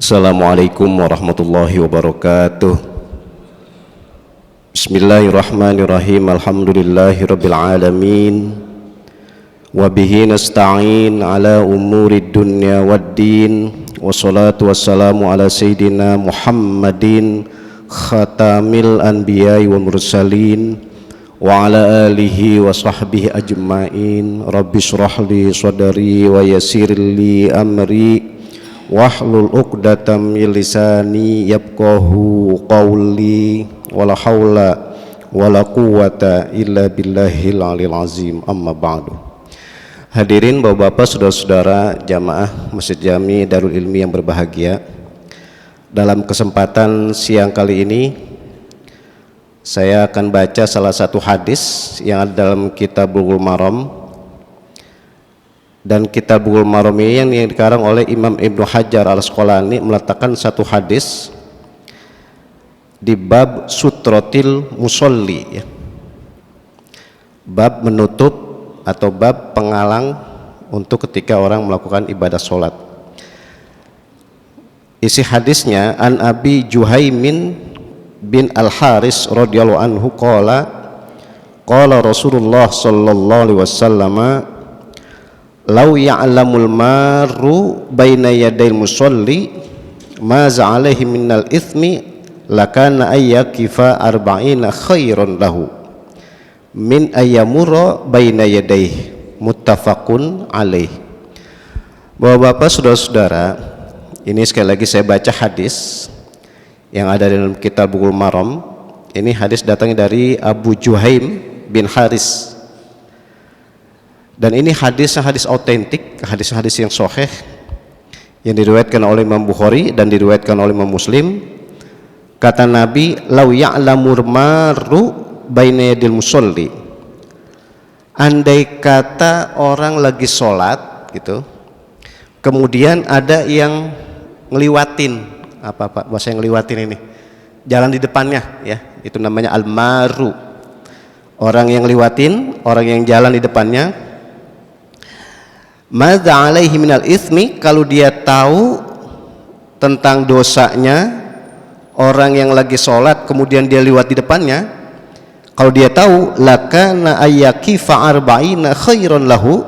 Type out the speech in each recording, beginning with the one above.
Assalamualaikum warahmatullahi wabarakatuh. Bismillahirrahmanirrahim. Alhamdulillahirabbil alamin. Wa bihi nasta'in ala umurid dunya waddin. Wassalatu wassalamu ala sayyidina Muhammadin khatamil anbiya'i wal mursalin wa ala alihi wa sahbihi ajma'in. Rabbi shrah li sadri wa yassir li amri wahlul 'uqdatam min lisani yafqahu qawli wala haula wala quwwata illa billahil aliyil azim. Amma ba'du. Hadirin Bapak-bapak, saudara-saudara jamaah Masjid Jami Darul Ilmi yang berbahagia, dalam kesempatan siang kali ini saya akan baca salah satu hadis yang ada dalam kitab Bulughul Maram. Dan kitab Bulughul Maram ini yang dikarang oleh Imam Ibnu Hajar Al-Asqalani meletakkan satu hadis di bab sutrotil musolli, ya. Bab menutup atau bab penghalang untuk ketika orang melakukan ibadah sholat. Isi hadisnya, an Abi Juhaimin bin Al-Haris radhiyallahu anhu qala Rasulullah sallallahu alaihi wasallam, lau ya'lamul maru baina yadayil musolli ma za'alaihi minal ithmi lakana ayyakifa arba'ina khairan lahu min ayyamura baina yadayhi, muttafaqun alaih. Bapak-bapak, saudara-saudara, ini sekali lagi saya baca hadis yang ada dalam kitab Bulughul Maram. Ini hadis datangnya dari Abu Juhaim bin Haris. Dan ini hadis autentik, hadis yang sahih yang diriwayatkan oleh Imam Bukhari dan diriwayatkan oleh Imam Muslim. Kata Nabi, lau ya'lamur maru baina yadil musolli, andai kata orang lagi sholat gitu, kemudian ada yang ngeliwatin, apa Pak bahasa yang ngeliwatin ini, jalan di depannya, ya, itu namanya al-maru, orang yang ngeliwatin, orang yang jalan di depannya. Madza alaihi minal itsmi, kalau dia tahu tentang dosanya orang yang lagi sholat kemudian dia lewat di depannya, kalau dia tahu, lakana ayyakifa arba'ina khairan lahu,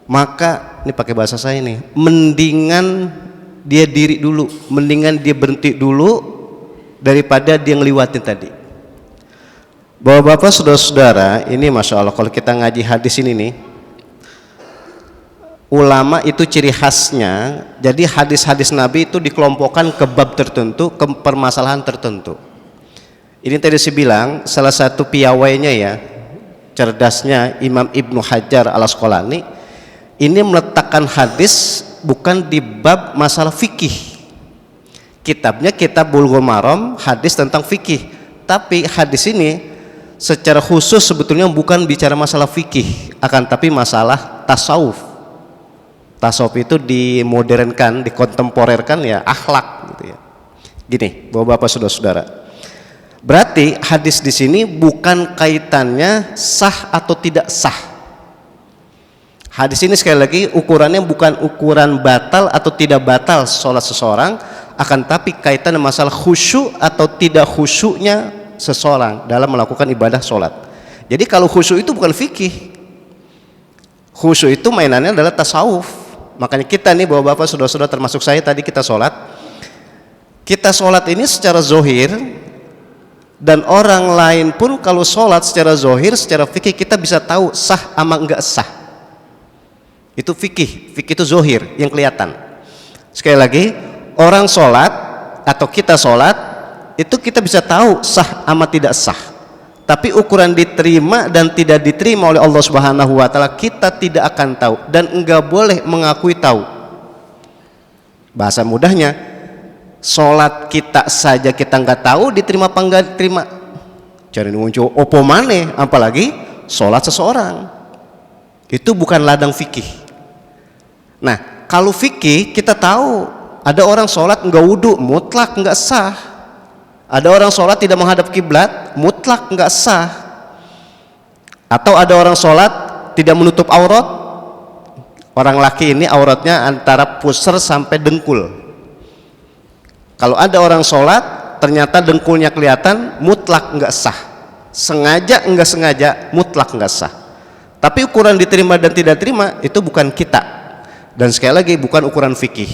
maka ini pakai bahasa saya nih, mendingan dia diri dulu, mendingan dia berhenti dulu daripada dia ngeliwatin tadi. Bapak-bapak, saudara-saudara, ini Masya Allah, kalau kita ngaji hadis ini nih, ulama itu ciri khasnya, jadi hadis-hadis Nabi itu dikelompokkan ke bab tertentu, ke permasalahan tertentu. Ini tadi saya bilang salah satu piawainya, ya, cerdasnya Imam Ibnu Hajar Al-Asqalani ini meletakkan hadis bukan di bab masalah fikih. Kitabnya kitab Bulughul Maram, hadis tentang fikih, tapi hadis ini secara khusus sebetulnya bukan bicara masalah fikih, akan tapi masalah tasawuf. Tasawuf itu dimodernkan, dikontemporerkan, ya, akhlak gitu, ya. Gini, Bapak-bapak, saudara-saudara, berarti hadis di sini bukan kaitannya sah atau tidak sah. Hadis ini sekali lagi ukurannya bukan ukuran batal atau tidak batal sholat seseorang, akan tapi kaitannya masalah khusyuk atau tidak khusyuknya seseorang dalam melakukan ibadah sholat. Jadi kalau khusyuk itu bukan fikih, khusyuk itu mainannya adalah tasawuf. Makanya kita nih bapak-bapak, saudara-saudara, termasuk saya tadi, kita sholat ini secara zohir, dan orang lain pun kalau sholat secara zohir, secara fikih kita bisa tahu sah ama enggak sah. Itu fikih itu zohir yang kelihatan. Sekali lagi, orang sholat atau kita sholat itu kita bisa tahu sah ama tidak sah. Tapi ukuran diterima dan tidak diterima oleh Allah Subhanahu wa taala kita tidak akan tahu dan enggak boleh mengakui tahu. Bahasa mudahnya, sholat kita saja kita enggak tahu diterima apa enggak diterima. Cari muncul opo maneh apalagi sholat seseorang. Itu bukan ladang fikih. Nah, kalau fikih kita tahu ada orang sholat enggak wudu, mutlak enggak sah. Ada orang sholat tidak menghadap kiblat, mutlak enggak sah. Atau ada orang sholat tidak menutup aurat, Orang laki ini auratnya antara pusar sampai dengkul. Kalau ada orang sholat ternyata dengkulnya kelihatan, mutlak nggak sah. Sengaja nggak sengaja, mutlak nggak sah. Tapi ukuran diterima dan tidak terima itu bukan kita, dan sekali lagi bukan ukuran fikih.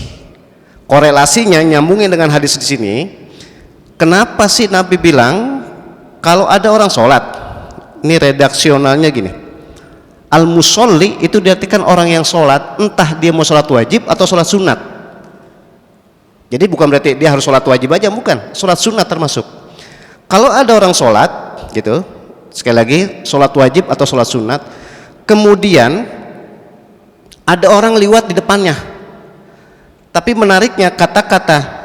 Korelasinya nyambungin dengan hadis di sini. Kenapa sih Nabi bilang kalau ada orang sholat, ini redaksionalnya gini, al-musolli itu diartikan orang yang sholat, entah dia mau sholat wajib atau sholat sunat. Jadi bukan berarti dia harus sholat wajib aja, bukan, sholat sunat termasuk. Kalau ada orang sholat gitu, sekali lagi sholat wajib atau sholat sunat, kemudian ada orang liwat di depannya, tapi menariknya kata-kata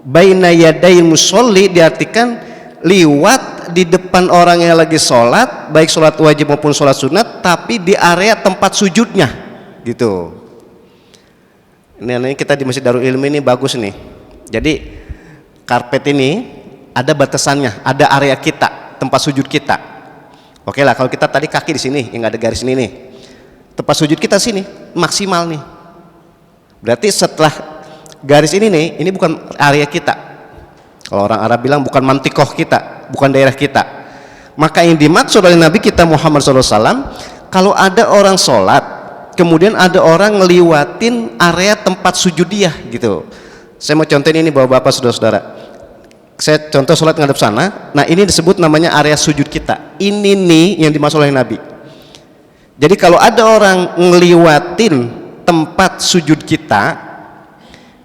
baina yaday musolli diartikan liwat di depan orang yang lagi sholat, baik sholat wajib maupun sholat sunat, tapi di area tempat sujudnya gitu. Ini kita di Masjid Darul Ilmi ini bagus nih, jadi karpet ini ada batasannya, ada area kita, tempat sujud kita. Oke lah, kalau kita tadi kaki di sini yang ada garis ini nih, tempat sujud kita sini maksimal nih, berarti setelah garis ini nih, ini bukan area kita. Kalau orang Arab bilang bukan mantikoh kita, bukan daerah kita. Maka yang dimaksud oleh Nabi kita Muhammad SAW, kalau ada orang sholat kemudian ada orang ngeliwatin area tempat sujud dia gitu. Saya mau contohin ini bapak-bapak, saudara-saudara. Saya contoh sholat ngadep sana, nah ini disebut namanya area sujud kita. Ini nih yang dimaksud oleh Nabi. Jadi kalau ada orang ngeliwatin tempat sujud kita,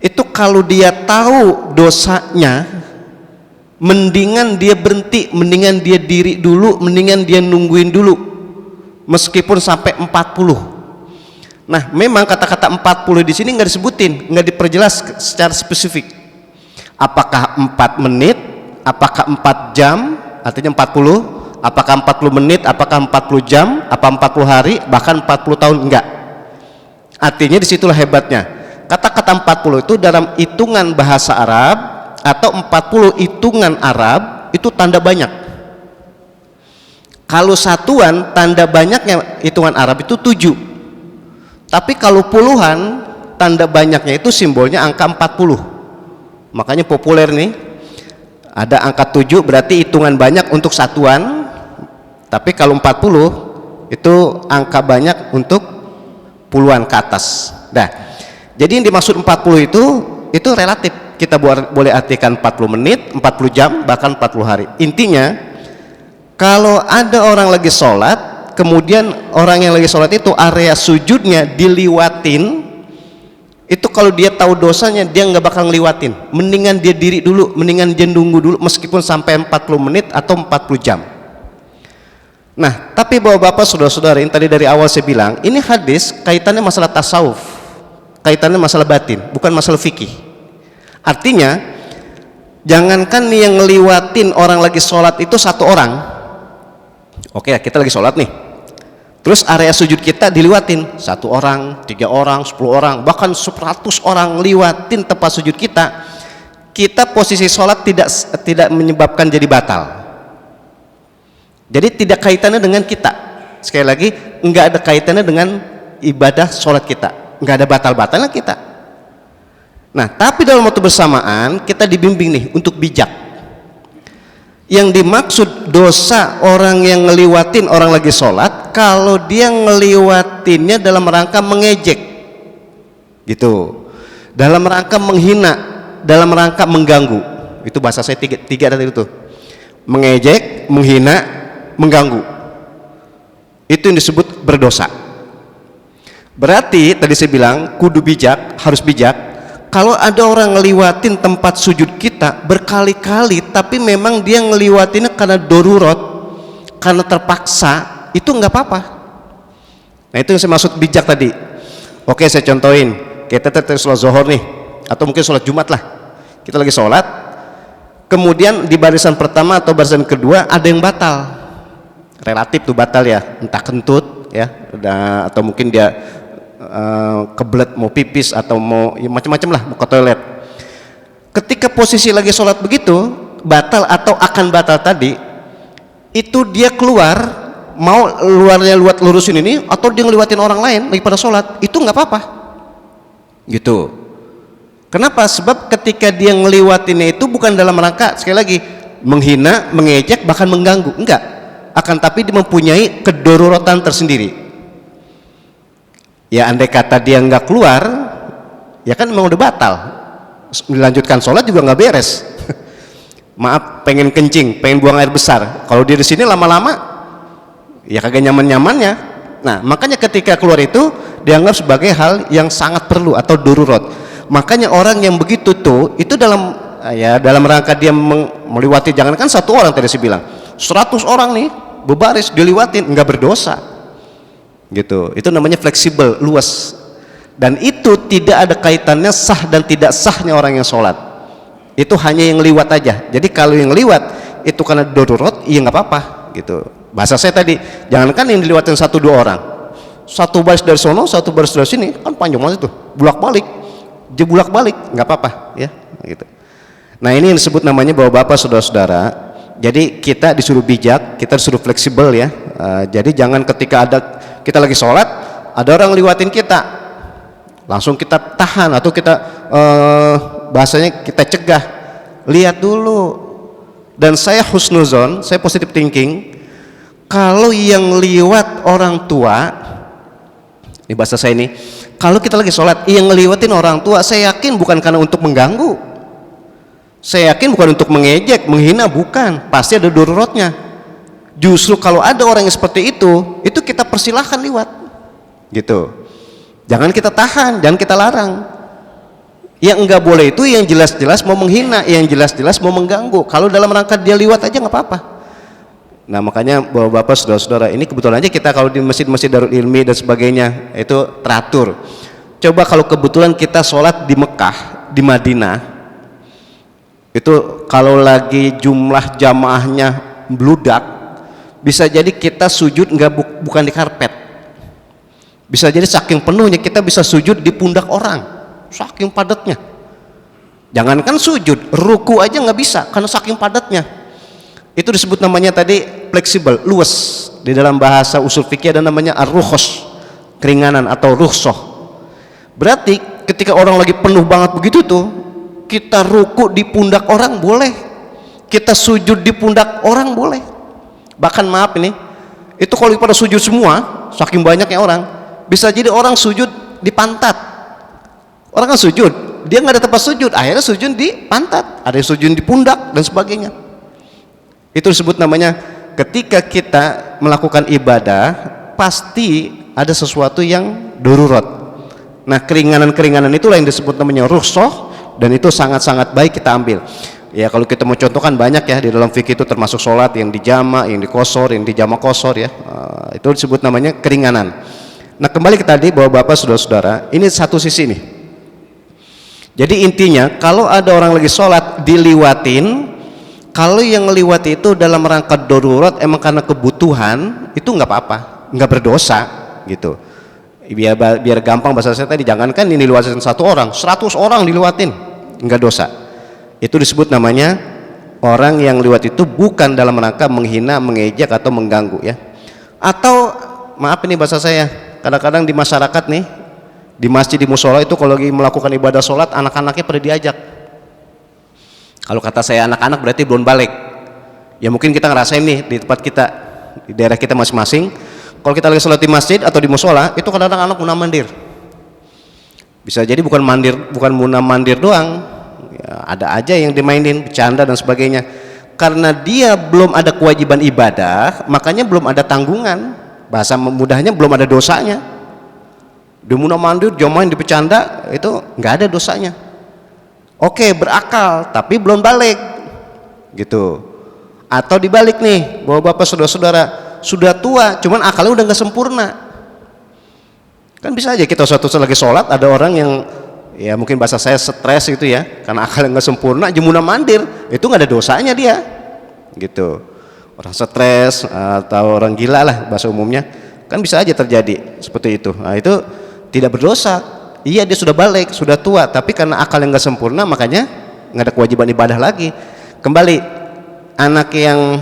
itu kalau dia tahu dosanya, mendingan dia berhenti, mendingan dia diri dulu, mendingan dia nungguin dulu meskipun sampai 40. Nah, memang kata-kata 40 di sini nggak disebutin, nggak diperjelas secara spesifik. Apakah 4 menit, apakah 4 jam, artinya 40, apakah 40 menit, apakah 40 jam, apa 40 hari, bahkan 40 tahun, enggak. Artinya disitulah hebatnya. Kata-kata 40 itu dalam hitungan bahasa Arab atau 40 hitungan Arab itu tanda banyak. Kalau satuan tanda banyaknya hitungan Arab itu 7. Tapi kalau puluhan tanda banyaknya itu simbolnya angka 40. Makanya populer nih, ada angka 7 berarti hitungan banyak untuk satuan, tapi kalau 40 itu angka banyak untuk puluhan ke atas. Nah, jadi yang dimaksud 40 itu relatif. Kita boleh artikan 40 menit, 40 jam, bahkan 40 hari. Intinya, kalau ada orang lagi sholat, kemudian orang yang lagi sholat itu area sujudnya diliwatin, itu kalau dia tahu dosanya dia nggak bakal ngeliwatin. Mendingan dia diri dulu, mendingan dia nunggu dulu meskipun sampai 40 menit atau 40 jam. Nah, tapi bapak-bapak, saudara-saudara, yang tadi dari awal saya bilang, ini hadis kaitannya masalah tasawuf, kaitannya masalah batin, bukan masalah fikih. Artinya jangankan nih yang ngeliwatin orang lagi sholat itu satu orang. Oke, kita lagi sholat nih, terus area sujud kita diliwatin 1 orang, 3 orang, 10 orang, bahkan 100 orang liwatin tempat sujud kita, kita posisi sholat tidak menyebabkan jadi batal. Jadi tidak kaitannya dengan kita. Sekali lagi, nggak ada kaitannya dengan ibadah sholat kita, nggak ada batal-batalnya kita. Nah, tapi dalam waktu bersamaan kita dibimbing nih untuk bijak. Yang dimaksud dosa orang yang ngeliwatin orang lagi sholat, kalau dia ngeliwatinnya dalam rangka mengejek gitu, dalam rangka menghina, dalam rangka mengganggu. Itu bahasa saya tiga dari itu: mengejek, menghina, mengganggu. Itu yang disebut berdosa. Berarti tadi saya bilang kudu bijak, harus bijak. Kalau ada orang ngeliwatin tempat sujud kita berkali-kali, tapi memang dia ngeliwatinnya karena darurat, karena terpaksa, itu nggak apa-apa. Nah, itu yang saya maksud bijak tadi. Oke, saya contohin. Kita tadi sholat zuhur nih, atau mungkin sholat Jumat lah. Kita lagi sholat, kemudian di barisan pertama atau barisan kedua ada yang batal. Relatif tuh batal ya, entah kentut ya, atau mungkin dia kebelet mau pipis atau mau ya, macam-macam lah, mau ke toilet. Ketika posisi lagi sholat begitu, batal atau akan batal tadi, itu dia keluar, mau luarnya lurusin ini, atau dia ngeliwatin orang lain lagi pada sholat, itu nggak apa-apa gitu. Kenapa? Sebab ketika dia ngeliwatinnya itu bukan dalam rangka sekali lagi menghina, mengejek, bahkan mengganggu, enggak, akan tapi dia mempunyai kedororotan tersendiri. Ya andai kata dia nggak keluar, ya kan memang udah batal, dilanjutkan sholat juga nggak beres. Maaf, pengen kencing, pengen buang air besar, kalau dia di sini lama-lama ya kagak nyaman-nyamannya. Nah makanya ketika keluar itu dianggap sebagai hal yang sangat perlu atau darurat. Makanya orang yang begitu tuh itu dalam rangka dia melewati, jangankan satu orang, tadi saya bilang 100 orang nih berbaris diliwatin, nggak berdosa gitu. Itu namanya fleksibel, luas, dan itu tidak ada kaitannya sah dan tidak sahnya orang yang sholat. Itu hanya yang liwat aja. Jadi kalau yang liwat itu karena darurat, iya nggak apa-apa gitu. Bahasa saya tadi, jangankan yang diliwatin 1-2 orang, satu baris dari sono, satu baris dari sini, kan panjang banget itu, bulak-balik, jebulak-balik, nggak apa-apa ya gitu. Nah ini yang disebut namanya bapak-bapak, saudara-saudara. Jadi kita disuruh bijak, kita disuruh fleksibel ya. Jadi jangan ketika kita lagi sholat, ada orang liwatin kita, langsung kita tahan atau kita bahasanya kita cegah. Lihat dulu. Dan saya husnuzon, saya positive thinking, kalau yang liwat orang tua, ini bahasa saya ini, kalau kita lagi sholat yang ngeliwatin orang tua, saya yakin bukan karena untuk mengganggu, saya yakin bukan untuk mengejek, menghina, bukan, pasti ada daruratnya. Justru kalau ada orang yang seperti itu kita persilahkan liwat gitu. Jangan kita tahan, jangan kita larang. Yang enggak boleh itu yang jelas-jelas mau menghina, yang jelas-jelas mau mengganggu. Kalau dalam rangka dia liwat aja nggak apa-apa. Nah makanya bapak-bapak, saudara-saudara, ini kebetulan aja kita kalau di masjid-masjid Darul Ilmi dan sebagainya itu teratur. Coba kalau kebetulan kita sholat di Mekah, di Madinah, itu kalau lagi jumlah jamaahnya bludak, bisa jadi kita sujud bukan di karpet, bisa jadi saking penuhnya kita bisa sujud di pundak orang, saking padatnya. Jangankan sujud, ruku aja nggak bisa karena saking padatnya. Itu disebut namanya tadi fleksibel, luas. Di dalam bahasa usul fikih ada namanya ar-rukhsah, keringanan atau rukhsah. Berarti ketika orang lagi penuh banget begitu tuh, kita ruku di pundak orang boleh, kita sujud di pundak orang boleh. Bahkan maaf ini, itu kalau pada sujud semua, saking banyaknya orang, bisa jadi orang sujud di pantat. Orang kan sujud, dia nggak ada tempat sujud, akhirnya sujud di pantat, ada yang sujud di pundak dan sebagainya. Itu disebut namanya ketika kita melakukan ibadah pasti ada sesuatu yang darurat. Nah keringanan-keringanan itulah yang disebut namanya rukhsah, dan itu sangat-sangat baik kita ambil. Ya kalau kita mau contohkan banyak ya di dalam fikih itu, termasuk sholat yang dijama, yang dikosor, yang dijama kosor ya, itu disebut namanya keringanan. Nah kembali ke tadi bahwa bapak, saudara-saudara, ini satu sisi nih. Jadi intinya kalau ada orang lagi sholat diliwatin, kalau yang ngeliwati itu dalam rangka darurat emang karena kebutuhan, itu nggak apa-apa, nggak berdosa gitu. Biar gampang bahasa saya tadi, jangankan ini diliwatin 1 orang, 100 orang diliwatin, nggak dosa. Itu disebut namanya orang yang liwat itu bukan dalam rangka menghina, mengejek atau mengganggu ya. Atau maaf ini bahasa saya, kadang-kadang di masyarakat nih, di masjid, di musola itu kalau lagi melakukan ibadah sholat, anak-anaknya pada diajak. Kalau kata saya anak-anak berarti belum balik. Ya mungkin kita ngerasain nih di tempat kita, di daerah kita masing-masing. Kalau kita lagi sholat di masjid atau di musola, itu kadang-kadang anak munah mandir. Bisa jadi bukan munah mandir doang, ya, ada aja yang dimainin, bercanda dan sebagainya. Karena dia belum ada kewajiban ibadah, makanya belum ada tanggungan. Bahasa mudahnya belum ada dosanya. Dia munah mandir, jomain, dipecanda, itu nggak ada dosanya. Oke, berakal tapi belum balik gitu. Atau dibalik nih, bahwa bapak, saudara-saudara, sudah tua cuman akalnya udah nggak sempurna. Kan bisa aja kita suatu saat lagi sholat ada orang yang ya mungkin bahasa saya stres gitu ya, karena akalnya nggak sempurna jemuna mandir, itu nggak ada dosanya dia gitu. Orang stres atau orang gila lah bahasa umumnya, kan bisa aja terjadi seperti itu. Nah itu tidak berdosa. Iya dia sudah balik, sudah tua, tapi karena akal yang nggak sempurna makanya nggak ada kewajiban ibadah lagi. Kembali, anak yang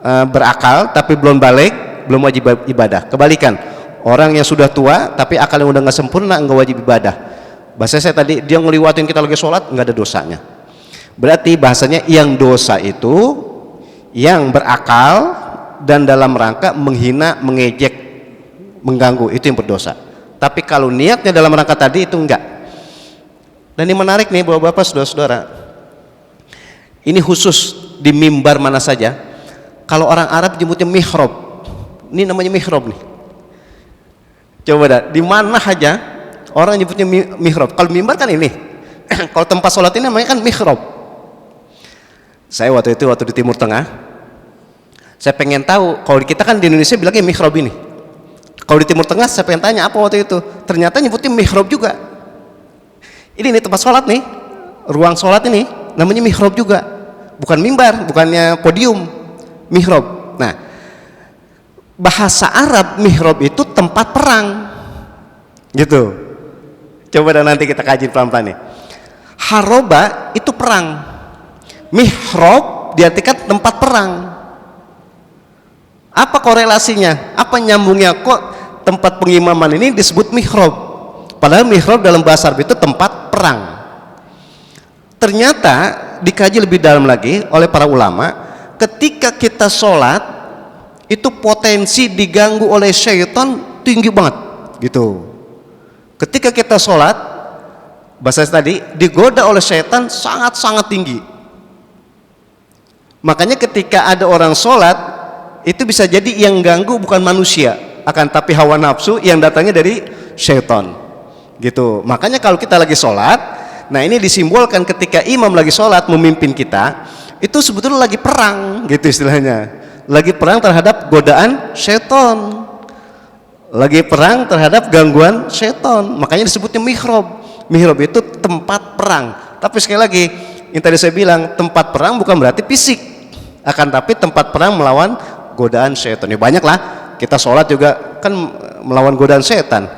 berakal tapi belum balik belum wajib ibadah. Kebalikan, orang yang sudah tua tapi akal yang udah nggak sempurna nggak wajib ibadah. Bahasa saya tadi, dia ngeliwatin kita lagi sholat, nggak ada dosanya. Berarti bahasanya yang dosa itu yang berakal dan dalam rangka menghina, mengejek, mengganggu, itu yang berdosa. Tapi kalau niatnya dalam rangka tadi itu enggak. Dan ini menarik nih bapak-bapak, saudara-saudara, ini khusus di mimbar mana saja. Kalau orang Arab nyebutnya mihrab, ini namanya mihrab nih. Coba dah, di mana aja orang nyebutnya mihrab. Kalau mimbar kan ini, kalau tempat sholat ini namanya kan mihrab. Saya waktu di Timur Tengah, saya pengen tahu, kalau kita kan di Indonesia bilangnya mihrab ini. Kalau di Timur Tengah saya pengen tanya apa waktu itu, ternyata nyebutnya mihrab juga. Ini nih tempat sholat nih, ruang sholat ini namanya mihrab juga, bukan mimbar, bukannya podium, mihrab. Nah, bahasa Arab mihrab itu tempat perang, gitu. Coba dan nanti kita kaji pelan-pelan nih. Haroba itu perang, mihrab diartikan tempat perang. Apa korelasinya? Apa nyambungnya kok tempat pengimaman ini disebut mihrab? Padahal mihrab dalam bahasa Arab itu tempat perang. Ternyata dikaji lebih dalam lagi oleh para ulama, ketika kita sholat itu potensi diganggu oleh syaitan tinggi banget, gitu. Ketika kita sholat, bahasa tadi, digoda oleh syaitan sangat-sangat tinggi. Makanya ketika ada orang sholat, itu bisa jadi yang ganggu bukan manusia, akan tapi hawa nafsu yang datangnya dari syaitan, gitu. Makanya kalau kita lagi sholat, nah ini disimbolkan ketika imam lagi sholat memimpin kita, itu sebetulnya lagi perang, gitu istilahnya, lagi perang terhadap godaan syaitan, lagi perang terhadap gangguan syaitan. Makanya disebutnya mihrab. Mihrab itu tempat perang. Tapi sekali lagi, yang tadi saya bilang, tempat perang bukan berarti fisik, akan tapi tempat perang melawan godaan syaitan. Ya banyak lah, kita sholat juga kan melawan godaan syaitan,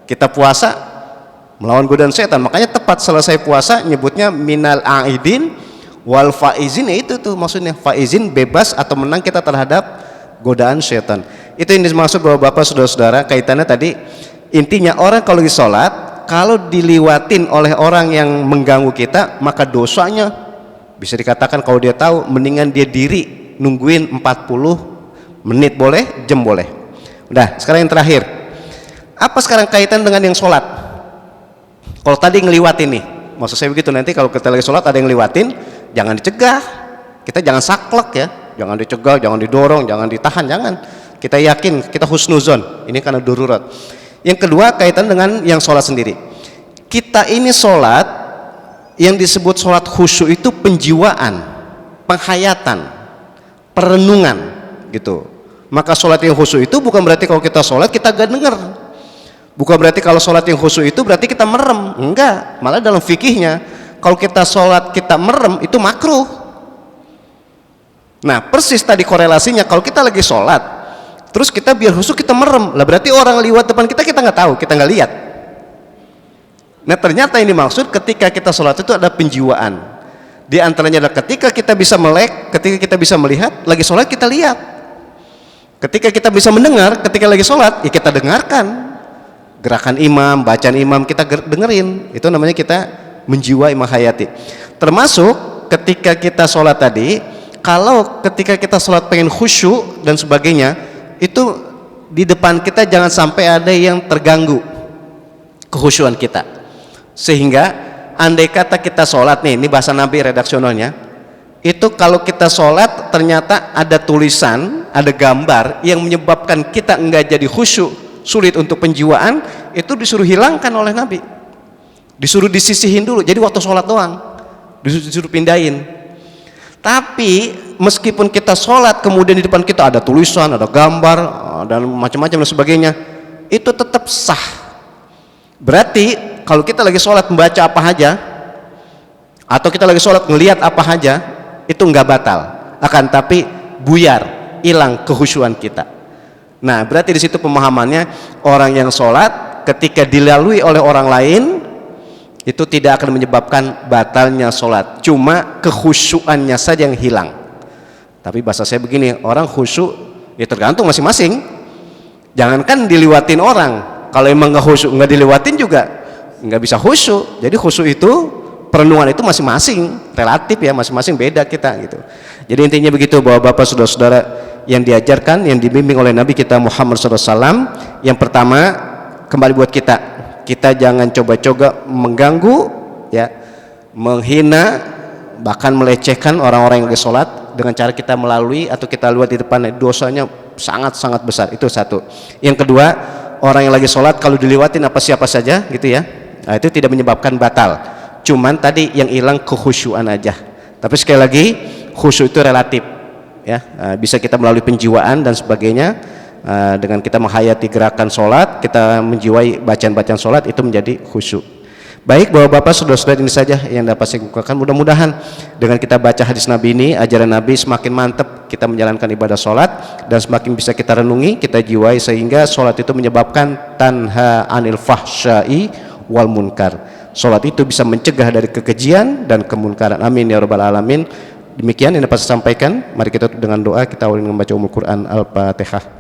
kita puasa melawan godaan syaitan. Makanya tepat selesai puasa nyebutnya minal aidin wal faizin, ya itu tuh maksudnya, faizin bebas atau menang kita terhadap godaan syaitan. Itu yang dimaksud bapak-bapak, saudara-saudara, kaitannya tadi. Intinya orang kalau lagi sholat, kalau diliwatin oleh orang yang mengganggu kita, maka dosanya bisa dikatakan kalau dia tahu, mendingan dia diri nungguin 40 menit boleh, jam boleh. Udah, sekarang yang terakhir, apa sekarang kaitan dengan yang sholat? Kalau tadi ngeliwatin nih, maksud saya begitu, nanti kalau kita lagi sholat ada yang ngeliwatin, jangan dicegah, kita jangan saklek ya, jangan dicegah, jangan didorong, jangan ditahan, jangan. Kita yakin, kita husnuzon, ini karena darurat. Yang kedua kaitan dengan yang sholat sendiri. Kita ini sholat, yang disebut sholat khusyuk itu penjiwaan, penghayatan, perenungan, gitu. Maka sholat yang khusyuk itu bukan berarti kalau kita sholat kita gak denger, bukan berarti kalau sholat yang khusyuk itu berarti kita merem, enggak. Malah dalam fikihnya, kalau kita sholat kita merem itu makruh. Nah persis tadi korelasinya, kalau kita lagi sholat terus kita biar khusyuk kita merem, lah berarti orang lewat depan kita nggak tahu, kita nggak lihat. Nah ternyata ini maksud ketika kita sholat itu ada penjiwaan. Di antaranya adalah ketika kita bisa melek, ketika kita bisa melihat, lagi sholat kita lihat. Ketika kita bisa mendengar, ketika lagi sholat, ya kita dengarkan. Gerakan imam, bacaan imam kita dengerin. Itu namanya kita menjiwai, menghayati. Termasuk ketika kita sholat tadi, kalau ketika kita sholat pengen khusyuk dan sebagainya, itu di depan kita jangan sampai ada yang terganggu kekhusyuan kita, sehingga andai kata kita sholat nih, ini bahasa Nabi redaksionalnya, itu kalau kita sholat ternyata ada tulisan, ada gambar yang menyebabkan kita enggak jadi khusyuk, sulit untuk penjiwaan, itu disuruh hilangkan oleh Nabi, disuruh disisihin dulu, jadi waktu sholat doang disuruh pindahin. Tapi meskipun kita sholat kemudian di depan kita ada tulisan, ada gambar dan macam-macam dan sebagainya, itu tetap sah. Berarti kalau kita lagi sholat membaca apa aja, atau kita lagi sholat ngelihat apa aja, itu nggak batal, akan tapi buyar, hilang kekhusyuan kita. Nah berarti di situ pemahamannya, orang yang sholat ketika dilalui oleh orang lain itu tidak akan menyebabkan batalnya sholat, cuma kekhusyuannya saja yang hilang. Tapi bahasa saya begini, orang khusyuk ya tergantung masing-masing. Jangankan diliwatin orang, kalau emang nggak khusyuk, nggak diliwatin juga nggak bisa khusyuk. Jadi khusyuk itu perenungan itu masing-masing relatif ya, masing-masing beda kita gitu. Jadi intinya begitu bahwa Bapak saudara-saudara yang diajarkan, yang dibimbing oleh Nabi kita Muhammad SAW, yang pertama kembali buat kita jangan coba-coba mengganggu ya, menghina, bahkan melecehkan orang-orang yang lagi sholat dengan cara kita melalui atau kita lihat di depannya, dosanya sangat-sangat besar. Itu satu. Yang kedua, orang yang lagi sholat kalau diliwatin apa siapa saja gitu ya, nah, itu tidak menyebabkan batal, cuman tadi yang hilang kekhusyuan aja. Tapi sekali lagi khusyuk itu relatif ya, bisa kita melalui penjiwaan dan sebagainya, dengan kita menghayati gerakan sholat, kita menjiwai bacaan-bacaan sholat, itu menjadi khusyuk. Baik Bapak-bapak, saudara-saudara, ini saja yang dapat saya ungkapkan. Mudah-mudahan dengan kita baca hadis Nabi ini, ajaran Nabi, semakin mantap kita menjalankan ibadah sholat dan semakin bisa kita renungi, kita jiwai, sehingga sholat itu menyebabkan tanha anil fahsyai wal munkar. Sholat itu bisa mencegah dari kekejian dan kemunkaran. Amin ya rabbal alamin. Demikian yang dapat saya sampaikan. Mari kita tutup dengan doa. Kita awali dengan membaca Ummul Quran Al-Fatihah.